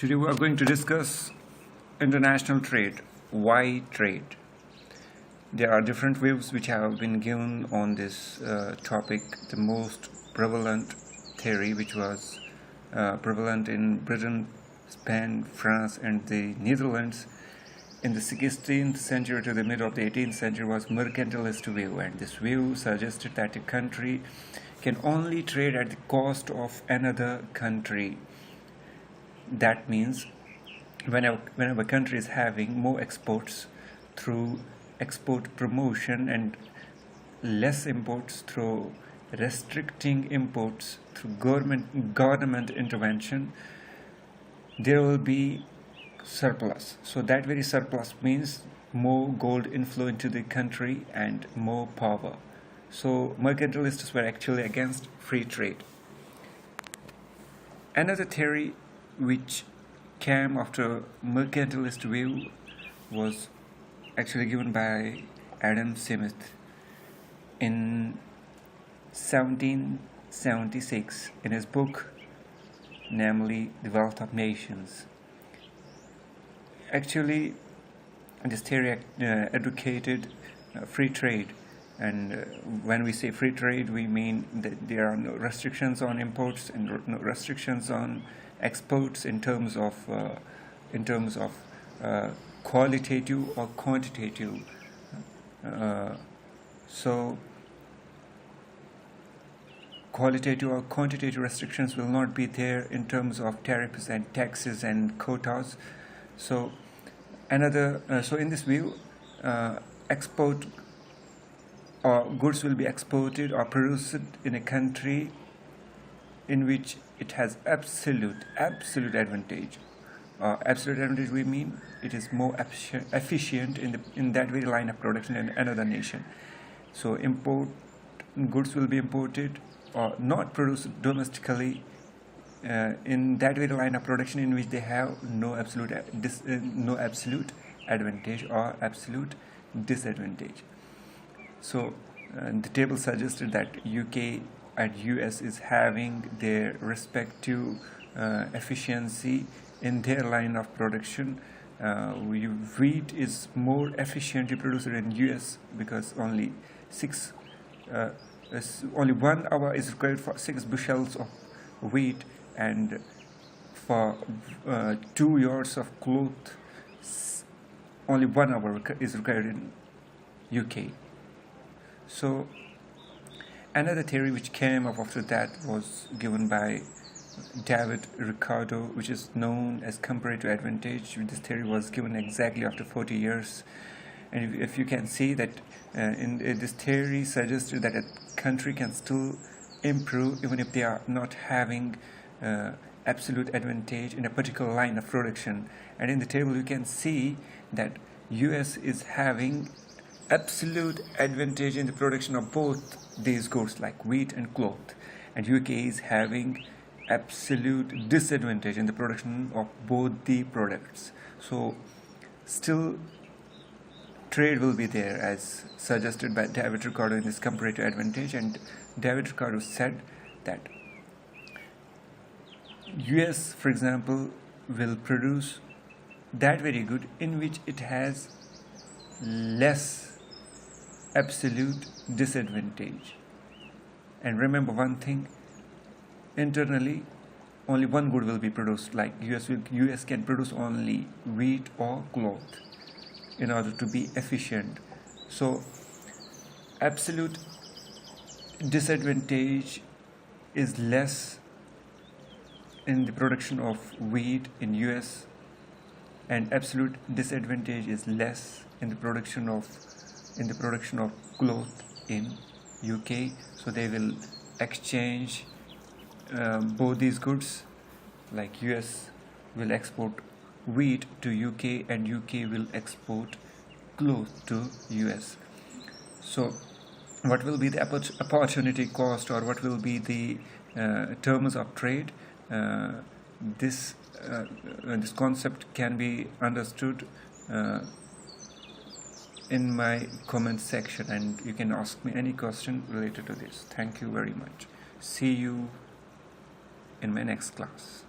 Today we are going to discuss international trade. Why trade? There are different views which have been given on this topic. The most prevalent theory, which was prevalent in Britain, Spain, France, and the Netherlands in the 16th century to the middle of the 18th century, was mercantilist view, and this view suggested that a country can only trade at the cost of another country. That means whenever a country is having more exports through export promotion and less imports through restricting imports through government intervention, there will be surplus. So that very surplus means more gold inflow into the country and more power. So mercantilists were actually against free trade. Another theory which came after mercantilist view was actually given by Adam Smith in 1776 in his book, namely The Wealth of Nations. Actually, this theory advocated free trade, and when we say free trade, we mean that there are no restrictions on imports and no restrictions on exports in terms of qualitative or quantitative. So qualitative or quantitative restrictions will not be there in terms of tariffs and taxes and quotas. So so in this view, export or goods will be exported or produced in a country in which it has absolute advantage. Absolute advantage, we mean it is more efficient in that very line of production in another nation. So goods will be imported or not produced domestically in that very line of production in which they have no absolute advantage or absolute disadvantage. So the table suggested that UK and US is having their respective efficiency in their line of production. Wheat is more efficiently produced in US because only 1 hour is required for 6 bushels of wheat, and for 2 yards of cloth only 1 hour is required in UK. So another theory which came up after that was given by David Ricardo, which is known as comparative advantage. This theory was given exactly after 40 years. And if you can see that this theory suggested that a country can still improve even if they are not having absolute advantage in a particular line of production. And in the table you can see that US is having absolute advantage in the production of both these goods like wheat and cloth, and UK is having absolute disadvantage in the production of both the products. So still trade will be there as suggested by David Ricardo in this comparative advantage. And David Ricardo said that US, for example, will produce that very good in which it has less absolute disadvantage. And remember one thing, internally only one good will be produced, like US can produce only wheat or cloth in order to be efficient. So absolute disadvantage is less in the production of wheat in US, and absolute disadvantage is less in the production of cloth in UK. So they will exchange both these goods, like US will export wheat to UK and UK will export cloth to US. So what will be the opportunity cost, or what will be the terms of trade? This concept can be understood in my comment section, and you can ask me any question related to this. Thank you very much. See you in my next class.